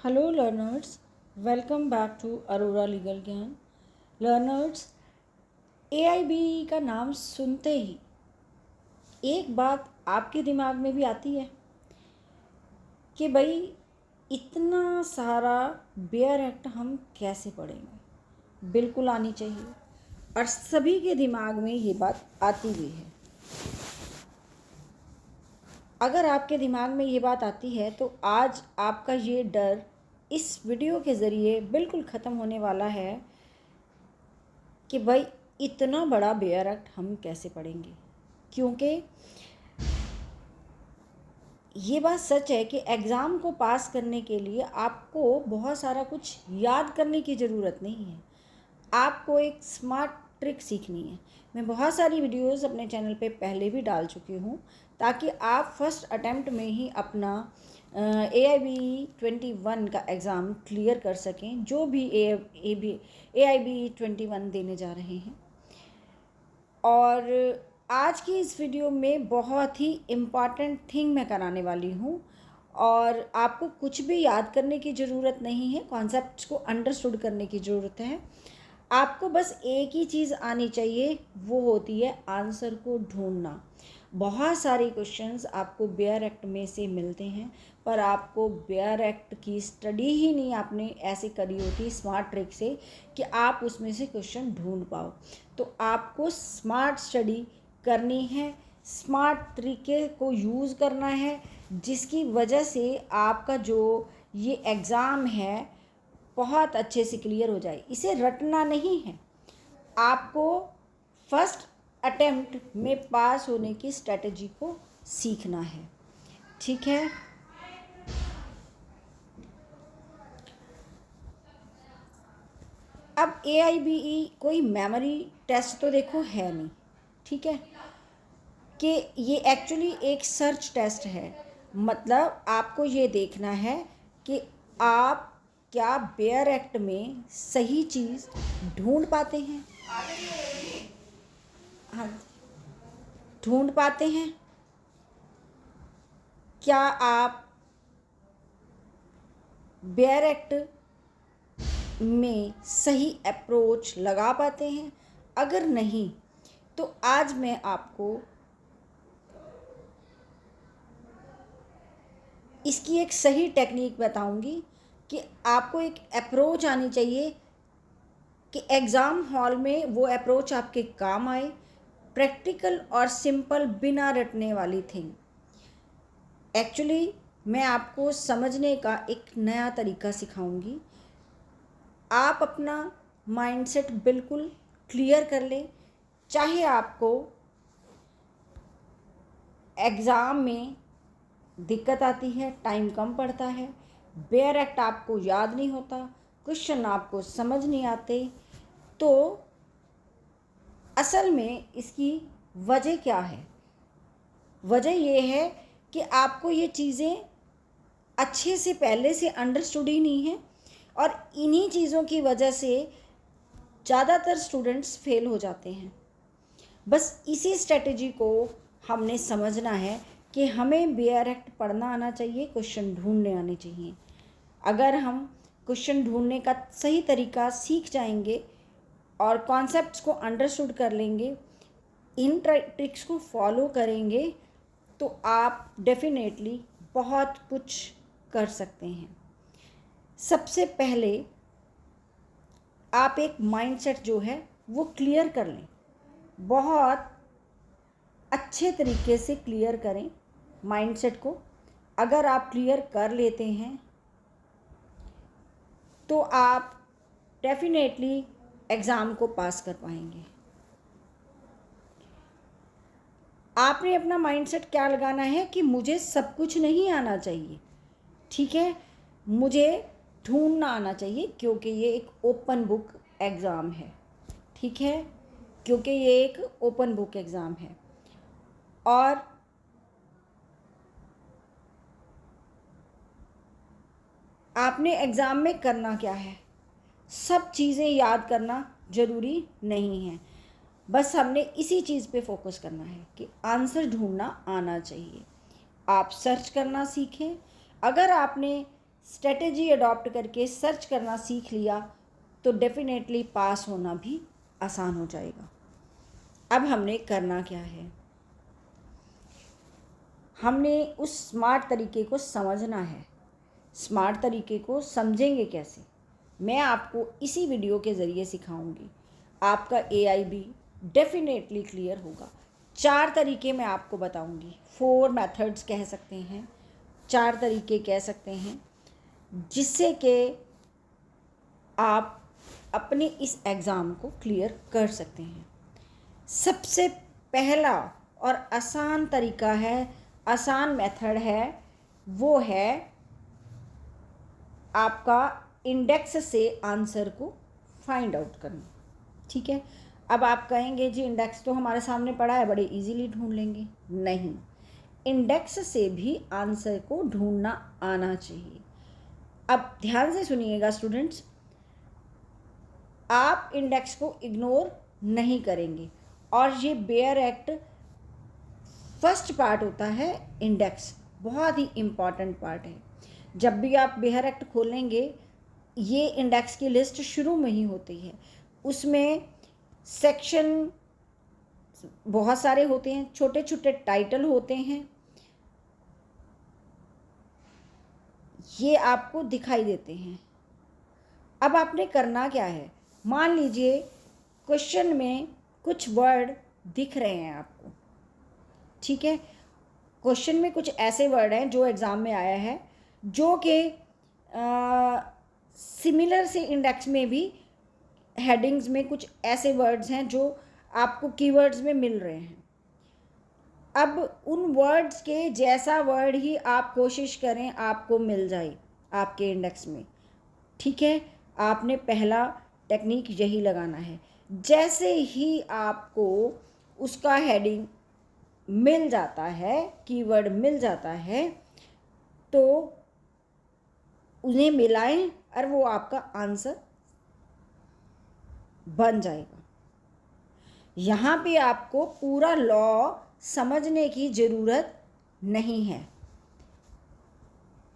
Hello learners, welcome back to Aurora Legal Gyan. Learners, AIBE का नाम सुनते ही एक बात आपके दिमाग में भी आती है कि भाई इतना सारा बेयर एक्ट हम कैसे पढ़ेंगे। बिल्कुल आनी चाहिए और सभी के दिमाग में ये बात आती भी है। अगर आपके दिमाग में ये बात आती है तो आज आपका ये डर इस वीडियो के ज़रिए बिल्कुल ख़त्म होने वाला है कि भाई इतना बड़ा बेयर एक्ट हम कैसे पढ़ेंगे। क्योंकि ये बात सच है कि एग्ज़ाम को पास करने के लिए आपको बहुत सारा कुछ याद करने की ज़रूरत नहीं है। आपको एक स्मार्ट ट्रिक सीखनी है। मैं बहुत सारी वीडियोस अपने चैनल पे पहले भी डाल चुकी हूँ ताकि आप फर्स्ट अटेम्प्ट में ही अपना AIBE 21 का एग्ज़ाम क्लियर कर सकें, जो भी AIBE 21 देने जा रहे हैं। और आज की इस वीडियो में बहुत ही इम्पॉर्टेंट थिंग मैं कराने वाली हूँ और आपको कुछ भी याद करने की ज़रूरत नहीं है, कॉन्सेप्ट्स को अंडरस्टूड करने की ज़रूरत है। आपको बस एक ही चीज़ आनी चाहिए, वो होती है आंसर को ढूंढना। बहुत सारे क्वेश्चंस आपको बेयर एक्ट में से मिलते हैं, पर आपको बेयर एक्ट की स्टडी ही नहीं आपने ऐसे करी होती स्मार्ट ट्रिक से कि आप उसमें से क्वेश्चन ढूंढ पाओ। तो आपको स्मार्ट स्टडी करनी है, स्मार्ट तरीके को यूज़ करना है, जिसकी वजह से आपका जो ये एग्ज़ाम है बहुत अच्छे से क्लियर हो जाए। इसे रटना नहीं है, आपको फर्स्ट अटेम्प्ट में पास होने की स्ट्रेटजी को सीखना है। ठीक है, अब AIBE कोई मेमोरी टेस्ट तो देखो है नहीं, ठीक है, कि ये एक्चुअली एक सर्च टेस्ट है। मतलब आपको ये देखना है कि आप क्या बेयर एक्ट में सही चीज़ ढूंढ पाते हैं। हाँ, ढूंढ पाते हैं। क्या आप बेयर एक्ट में सही अप्रोच लगा पाते हैं? अगर नहीं तो आज मैं आपको इसकी एक सही टेक्निक बताऊंगी कि आपको एक अप्रोच आनी चाहिए कि एग्ज़ाम हॉल में वो अप्रोच आपके काम आए, प्रैक्टिकल और सिंपल बिना रटने वाली थिंग। एक्चुअली मैं आपको समझने का एक नया तरीका सिखाऊंगी। आप अपना माइंडसेट बिल्कुल क्लियर कर लें। चाहे आपको एग्ज़ाम में दिक्कत आती है, टाइम कम पड़ता है, बेयर एक्ट आपको याद नहीं होता, क्वेश्चन आपको समझ नहीं आते, तो असल में इसकी वजह क्या है? वजह ये है कि आपको ये चीज़ें अच्छे से पहले से अंडरस्टूड ही नहीं है और इन्हीं चीज़ों की वजह से ज़्यादातर स्टूडेंट्स फेल हो जाते हैं। बस इसी स्ट्रेटजी को हमने समझना है कि हमें बेयर एक्ट पढ़ना आना चाहिए, क्वेश्चन ढूंढने आने चाहिए। अगर हम क्वेश्चन ढूंढने का सही तरीका सीख जाएंगे और कॉन्सेप्ट्स को अंडरस्टूड कर लेंगे, इन ट्रिक्स को फॉलो करेंगे, तो आप डेफिनेटली बहुत कुछ कर सकते हैं। सबसे पहले आप एक माइंडसेट जो है वो क्लियर कर लें, बहुत अच्छे तरीके से क्लियर करें माइंडसेट को। अगर आप क्लियर कर लेते हैं तो आप डेफिनेटली एग्ज़ाम को पास कर पाएंगे। आपने अपना माइंडसेट क्या लगाना है कि मुझे सब कुछ नहीं आना चाहिए, ठीक है, मुझे ढूंढना आना चाहिए, क्योंकि ये एक ओपन बुक एग्ज़ाम है। ठीक है, क्योंकि ये एक ओपन बुक एग्ज़ाम है। और आपने एग्ज़ाम में करना क्या है? सब चीज़ें याद करना ज़रूरी नहीं है, बस हमने इसी चीज़ पे फोकस करना है कि आंसर ढूंढना आना चाहिए। आप सर्च करना सीखें। अगर आपने स्ट्रेटेजी अडॉप्ट करके सर्च करना सीख लिया तो डेफिनेटली पास होना भी आसान हो जाएगा। अब हमने करना क्या है, हमने उस स्मार्ट तरीके को समझना है। स्मार्ट तरीके को समझेंगे कैसे, मैं आपको इसी वीडियो के ज़रिए सिखाऊंगी। आपका AIB डेफिनेटली क्लियर होगा। 4 तरीके मैं आपको बताऊंगी, 4 मेथड्स कह सकते हैं, 4 तरीके कह सकते हैं, जिससे कि आप अपने इस एग्ज़ाम को क्लियर कर सकते हैं। सबसे पहला और आसान तरीका है, आसान मेथड है, वो है आपका इंडेक्स से आंसर को फाइंड आउट करना। ठीक है, अब आप कहेंगे जी इंडेक्स तो हमारे सामने पड़ा है, बड़े इजीली ढूंढ लेंगे। नहीं, इंडेक्स से भी आंसर को ढूंढना आना चाहिए। अब ध्यान से सुनिएगा स्टूडेंट्स, आप इंडेक्स को इग्नोर नहीं करेंगे, और ये बेयर एक्ट फर्स्ट पार्ट होता है। इंडेक्स बहुत ही इम्पॉर्टेंट पार्ट है। जब भी आप बेयर एक्ट खोलेंगे, ये इंडेक्स की लिस्ट शुरू में ही होती है। उसमें सेक्शन बहुत सारे होते हैं, छोटे छोटे टाइटल होते हैं, ये आपको दिखाई देते हैं। अब आपने करना क्या है, मान लीजिए क्वेश्चन में कुछ वर्ड दिख रहे हैं आपको, ठीक है, क्वेश्चन में कुछ ऐसे वर्ड हैं जो एग्ज़ाम में आया है, जो कि सिमिलर से इंडेक्स में भी हेडिंग्स में कुछ ऐसे वर्ड्स हैं जो आपको कीवर्ड्स में मिल रहे हैं। अब उन वर्ड्स के जैसा वर्ड ही आप कोशिश करें आपको मिल जाए आपके इंडेक्स में। ठीक है, आपने पहला टेक्निक यही लगाना है। जैसे ही आपको उसका हेडिंग मिल जाता है, कीवर्ड मिल जाता है, तो उन्हें मिलाएं और वो आपका आंसर बन जाएगा। यहाँ पे आपको पूरा लॉ समझने की ज़रूरत नहीं है।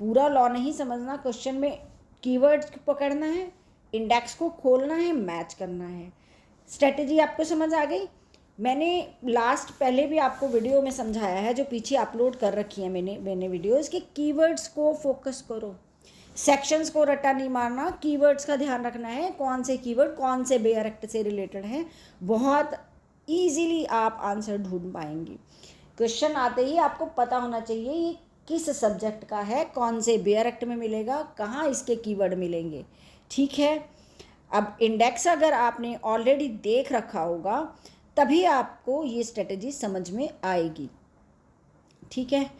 पूरा लॉ नहीं समझना, क्वेश्चन में कीवर्ड्स पकड़ना है, इंडेक्स को खोलना है, मैच करना है। स्ट्रेटजी आपको समझ आ गई। मैंने लास्ट पहले भी आपको वीडियो में समझाया है, जो पीछे अपलोड कर रखी है मैंने वीडियोस, कि कीवर्ड्स को फोकस करो, सेक्शंस को रट्टा नहीं मारना, कीवर्ड्स का ध्यान रखना है, कौन से कीवर्ड कौन से बेयर एक्ट से रिलेटेड हैं। बहुत ईजीली आप आंसर ढूंढ पाएंगी। क्वेश्चन आते ही आपको पता होना चाहिए ये किस सब्जेक्ट का है, कौन से बेयर एक्ट में मिलेगा, कहाँ इसके कीवर्ड मिलेंगे। ठीक है, अब इंडेक्स अगर आपने ऑलरेडी देख रखा होगा तभी आपको ये स्ट्रेटजी समझ में आएगी। ठीक है,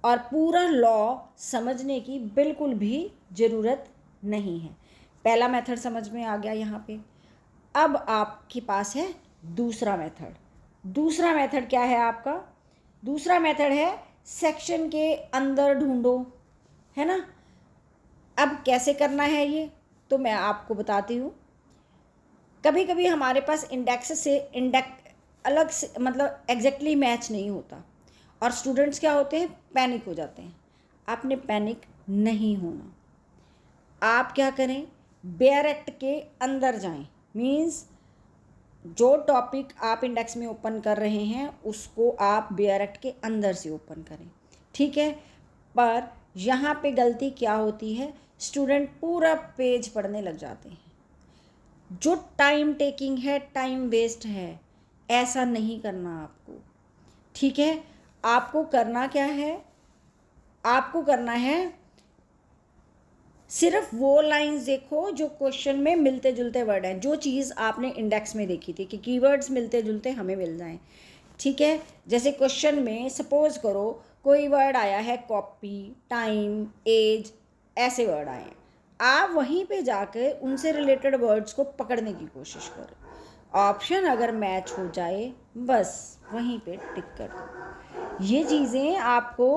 और पूरा लॉ समझने की बिल्कुल भी ज़रूरत नहीं है। पहला मेथड समझ में आ गया यहाँ पे। अब आपके पास है दूसरा मेथड। दूसरा मेथड क्या है आपका? दूसरा मेथड है सेक्शन के अंदर ढूंढो, है ना। अब कैसे करना है ये तो मैं आपको बताती हूँ। कभी कभी हमारे पास इंडेक्स से इंडेक्स अलग से मतलब एग्जैक्टली मैच नहीं होता, और स्टूडेंट्स क्या होते हैं, पैनिक हो जाते हैं। आपने पैनिक नहीं होना। आप क्या करें, बेयर एक्ट के अंदर जाएं। मीन्स जो टॉपिक आप इंडेक्स में ओपन कर रहे हैं उसको आप बेयर एक्ट के अंदर से ओपन करें। ठीक है, पर यहाँ पे गलती क्या होती है, स्टूडेंट पूरा पेज पढ़ने लग जाते हैं, जो टाइम टेकिंग है, टाइम वेस्ट है। ऐसा नहीं करना आपको। ठीक है, आपको करना क्या है, आपको करना है सिर्फ वो लाइंस देखो जो क्वेश्चन में मिलते जुलते वर्ड हैं, जो चीज़ आपने इंडेक्स में देखी थी कि कीवर्ड्स मिलते जुलते हमें मिल जाएं। ठीक है, जैसे क्वेश्चन में सपोज करो कोई वर्ड आया है कॉपी, टाइम, एज, ऐसे वर्ड आए हैं, आप वहीं पे जाकर उनसे रिलेटेड वर्ड्स को पकड़ने की कोशिश करो। ऑप्शन अगर मैच हो जाए बस वहीं पे टिक कर दो। ये चीज़ें आपको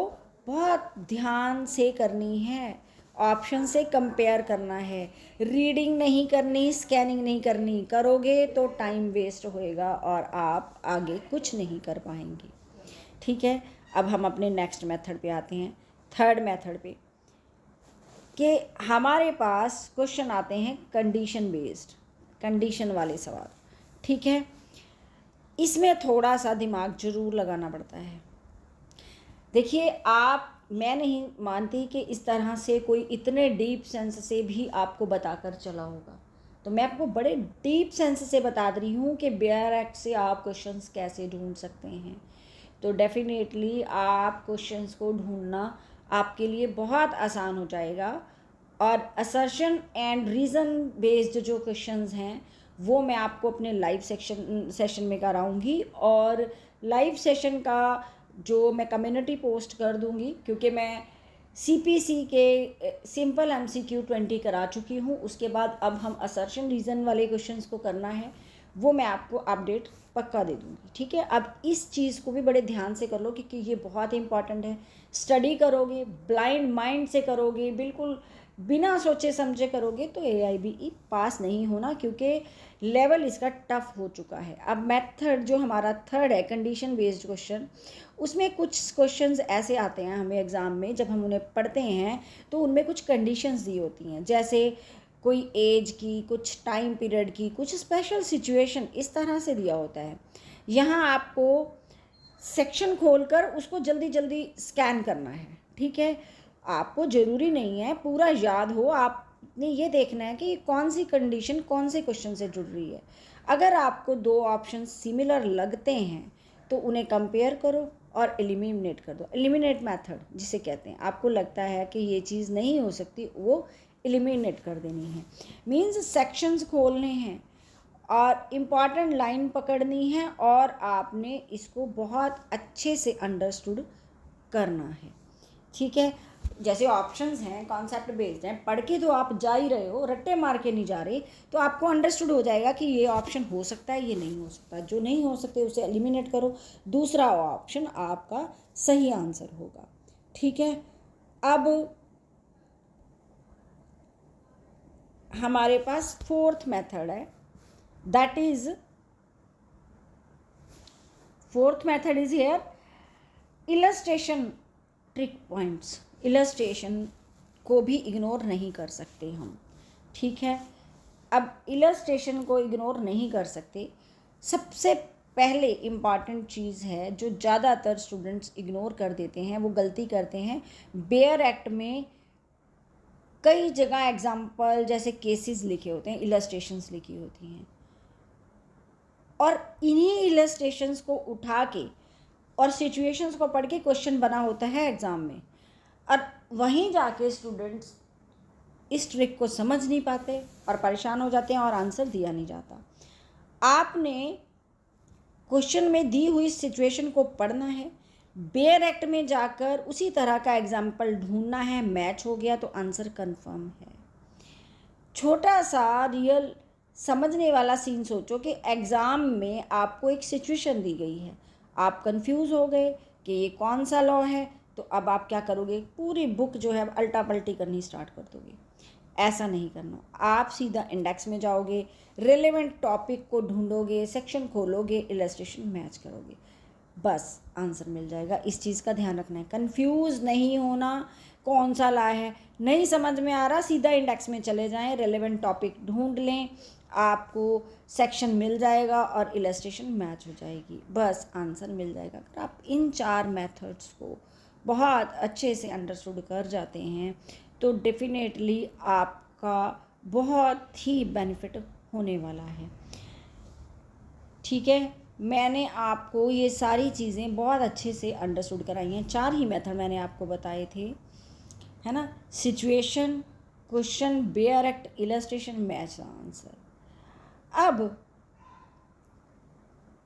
बहुत ध्यान से करनी है, ऑप्शन से कंपेयर करना है, रीडिंग नहीं करनी, स्कैनिंग नहीं करनी। करोगे तो टाइम वेस्ट होएगा और आप आगे कुछ नहीं कर पाएंगे। ठीक है, अब हम अपने नेक्स्ट मेथड पे आते हैं, थर्ड मेथड पे। कि हमारे पास क्वेश्चन आते हैं कंडीशन बेस्ड, कंडीशन वाले सवाल, ठीक है। इसमें थोड़ा सा दिमाग जरूर लगाना पड़ता है। देखिए, मैं नहीं मानती कि इस तरह से कोई इतने डीप सेंस से भी आपको बताकर चला होगा, तो मैं आपको बड़े डीप सेंस से बता रही हूँ कि बेयर एक्ट से आप क्वेश्चंस कैसे ढूंढ सकते हैं। तो डेफिनेटली आप क्वेश्चंस को ढूंढना आपके लिए बहुत आसान हो जाएगा। और असर्शन एंड रीज़न बेस्ड जो क्वेश्चंस हैं वो मैं आपको अपने लाइव सेशन में कराऊंगी, और लाइव सेशन का जो मैं कम्युनिटी पोस्ट कर दूंगी, क्योंकि मैं CPC के सिंपल MCQ 20 करा चुकी हूँ। उसके बाद अब हम असर्शन रीज़न वाले क्वेश्चंस को करना है, वो मैं आपको अपडेट पक्का दे दूँगी, ठीक है। अब इस चीज़ को भी बड़े ध्यान से कर लो, क्योंकि ये बहुत इंपॉर्टेंट है। स्टडी करोगे, ब्लाइंड माइंड से करोगे, बिल्कुल बिना सोचे समझे करोगे तो AIBE पास नहीं होना, क्योंकि लेवल इसका टफ हो चुका है। अब मेथड जो हमारा थर्ड है, कंडीशन बेस्ड क्वेश्चन, उसमें कुछ क्वेश्चंस ऐसे आते हैं हमें एग्ज़ाम में, जब हम उन्हें पढ़ते हैं तो उनमें कुछ कंडीशंस दी होती हैं, जैसे कोई एज की, कुछ टाइम पीरियड की, कुछ स्पेशल सिचुएशन, इस तरह से दिया होता है। यहाँ आपको सेक्शन खोलकर उसको जल्दी जल्दी स्कैन करना है, ठीक है। आपको ज़रूरी नहीं है पूरा याद हो, आपने ये देखना है कि कौन सी कंडीशन कौन से क्वेश्चन से जुड़ रही है। अगर आपको दो ऑप्शन सिमिलर लगते हैं तो उन्हें कंपेयर करो और एलिमिनेट कर दो। एलिमिनेट मेथड जिसे कहते हैं, आपको लगता है कि ये चीज़ नहीं हो सकती, वो एलिमिनेट कर देनी है। मीन्स सेक्शंस खोलने हैं और इम्पॉर्टेंट लाइन पकड़नी है, और आपने इसको बहुत अच्छे से अंडरस्टूड करना है, ठीक है। जैसे ऑप्शंस हैं, कॉन्सेप्ट बेस्ड हैं, पढ़ के तो आप जा ही रहे हो, रट्टे मार के नहीं जा रहे, तो आपको अंडरस्टूड हो जाएगा कि ये ऑप्शन हो सकता है, ये नहीं हो सकता। जो नहीं हो सकते उसे एलिमिनेट करो, दूसरा ऑप्शन आपका सही आंसर होगा, ठीक है। अब हमारे पास फोर्थ मेथड है, that is fourth method is here illustration trick points. Illustration को भी इग्नोर नहीं कर सकते हम, ठीक है। अब इलस्ट्रेशन को इग्नोर नहीं कर सकते। सबसे पहले इम्पॉर्टेंट चीज़ है जो ज़्यादातर स्टूडेंट्स इग्नोर कर देते हैं, वो गलती करते हैं। बेयर एक्ट में कई जगह एग्जाम्पल जैसे केसेस लिखे होते हैं, इलस्ट्रेशंस लिखी होती हैं, और इन्हीं इलस्ट्रेशंस को उठा के और सिचुएशंस को पढ़ के क्वेश्चन बना होता है एग्ज़ाम में, और वहीं जाके स्टूडेंट्स इस ट्रिक को समझ नहीं पाते और परेशान हो जाते हैं और आंसर दिया नहीं जाता। आपने क्वेश्चन में दी हुई सिचुएशन को पढ़ना है, बेयर एक्ट में जाकर उसी तरह का एग्जाम्पल ढूंढना है, मैच हो गया तो आंसर कंफर्म है। छोटा सा रियल समझने वाला सीन सोचो कि एग्ज़ाम में आपको एक सिचुएशन दी गई है, आप कंफ्यूज हो गए कि ये कौन सा लॉ है, तो अब आप क्या करोगे, पूरी बुक जो है अल्टा पल्टी करनी स्टार्ट कर दोगे। ऐसा नहीं करना, आप सीधा इंडेक्स में जाओगे, रिलेवेंट टॉपिक को ढूंढोगे, सेक्शन खोलोगे, इलस्ट्रेशन मैच करोगे, बस आंसर मिल जाएगा। इस चीज़ का ध्यान रखना है, कंफ्यूज नहीं होना, कौन सा ला है नहीं समझ में आ रहा, सीधा इंडेक्स में चले जाएं, रेलेवेंट टॉपिक ढूंढ लें, आपको सेक्शन मिल जाएगा और इलस्ट्रेशन मैच हो जाएगी, बस आंसर मिल जाएगा। अगर आप इन 4 मेथड्स को बहुत अच्छे से अंडरस्टूड कर जाते हैं तो डेफिनेटली आपका बहुत ही बेनिफिट होने वाला है, ठीक है। मैंने आपको ये सारी चीज़ें बहुत अच्छे से अंडरस्टूड कराई हैं। 4 ही मेथड मैंने आपको बताए थे, है ना, situation, question, bare act, illustration, match answer. अब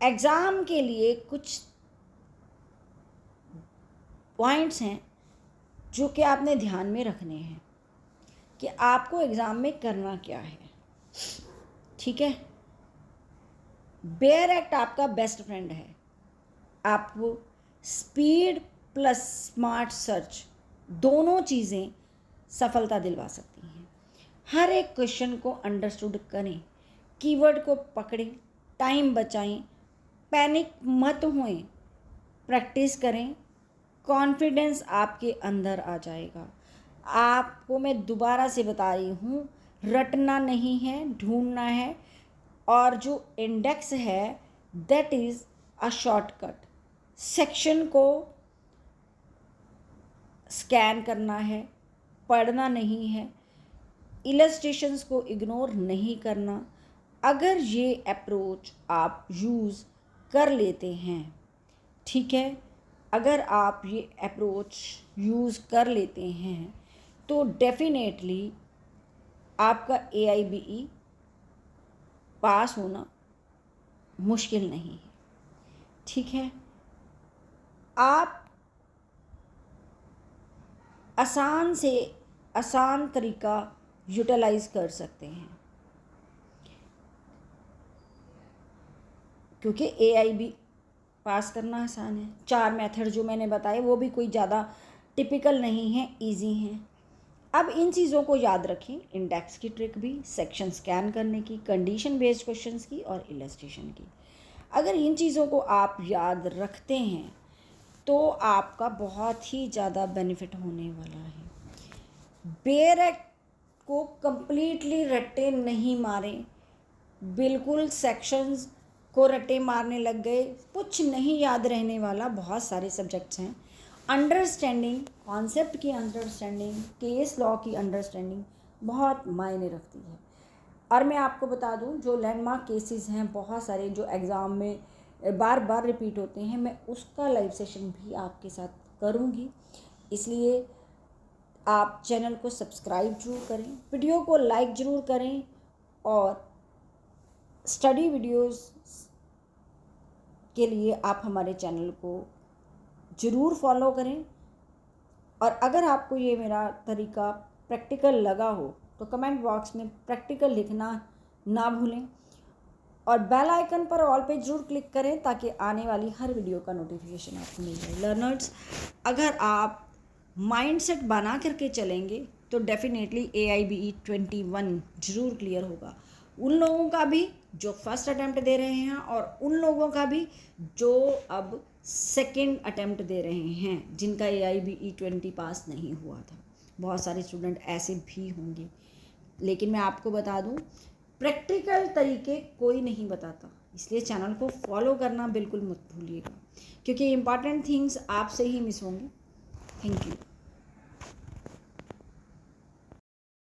एग्ज़ाम के लिए कुछ पॉइंट्स हैं जो कि आपने ध्यान में रखने हैं कि आपको एग्ज़ाम में करना क्या है, ठीक है। बेयर एक्ट आपका बेस्ट फ्रेंड है, आपको स्पीड प्लस स्मार्ट सर्च दोनों चीज़ें सफलता दिलवा सकती हैं। हर एक क्वेश्चन को अंडरस्टूड करें, कीवर्ड को पकड़ें, टाइम बचाएं, पैनिक मत होएं, प्रैक्टिस करें, कॉन्फिडेंस आपके अंदर आ जाएगा। आपको मैं दोबारा से बता रही हूँ, रटना नहीं है, ढूंढना है। और जो इंडेक्स है that is a shortcut. Section को स्कैन करना है, पढ़ना नहीं है, इलस्ट्रेशंस को इग्नोर नहीं करना। अगर ये अप्रोच आप यूज़ कर लेते हैं, ठीक है, अगर आप ये अप्रोच यूज़ कर लेते हैं तो डेफिनेटली आपका AIBE पास होना मुश्किल नहीं है। ठीक है, आप आसान से आसान तरीका यूटिलाइज कर सकते हैं, क्योंकि AIB पास करना आसान है। 4 मेथड जो मैंने बताए वो भी कोई ज़्यादा टिपिकल नहीं है, इजी हैं। अब इन चीज़ों को याद रखें, इंडेक्स की ट्रिक भी, सेक्शन स्कैन करने की, कंडीशन बेस्ड क्वेश्चंस की और इलस्ट्रेशन की। अगर इन चीज़ों को आप याद रखते हैं तो आपका बहुत ही ज़्यादा बेनिफिट होने वाला है। बेयर एक्ट को कंप्लीटली रट्टे नहीं मारें, बिल्कुल सेक्शंस को रट्टे मारने लग गए, कुछ नहीं याद रहने वाला। बहुत सारे सब्जेक्ट्स हैं। अंडरस्टैंडिंग, कॉन्सेप्ट की अंडरस्टैंडिंग, केस लॉ की अंडरस्टैंडिंग बहुत मायने रखती है। और मैं आपको बता दूं, जो लैंडमार्क केसेस हैं बहुत सारे जो एग्ज़ाम में बार बार रिपीट होते हैं, मैं उसका लाइव सेशन भी आपके साथ करूंगी। इसलिए आप चैनल को सब्सक्राइब जरूर करें, वीडियो को लाइक ज़रूर करें और स्टडी वीडियोस के लिए आप हमारे चैनल को ज़रूर फॉलो करें। और अगर आपको ये मेरा तरीका प्रैक्टिकल लगा हो तो कमेंट बॉक्स में प्रैक्टिकल लिखना ना भूलें और बेल आइकन पर ऑल पे ज़रूर क्लिक करें ताकि आने वाली हर वीडियो का नोटिफिकेशन आपको मिल जाए। लर्नर्स, अगर आप माइंडसेट बना करके चलेंगे तो डेफिनेटली AIBE 21 ज़रूर क्लियर होगा। उन लोगों का भी जो फर्स्ट अटैम्प्ट दे रहे हैं और उन लोगों का भी जो अब सेकंड अटैम्प्ट दे रहे हैं, जिनका AIBE 20 पास नहीं हुआ था। बहुत सारे स्टूडेंट ऐसे भी होंगे, लेकिन मैं आपको बता दूं, प्रैक्टिकल तरीके कोई नहीं बताता, इसलिए चैनल को फॉलो करना बिल्कुल मत भूलिएगा, क्योंकि इम्पॉर्टेंट थिंग्स आपसे ही मिस होंगी। Thank you.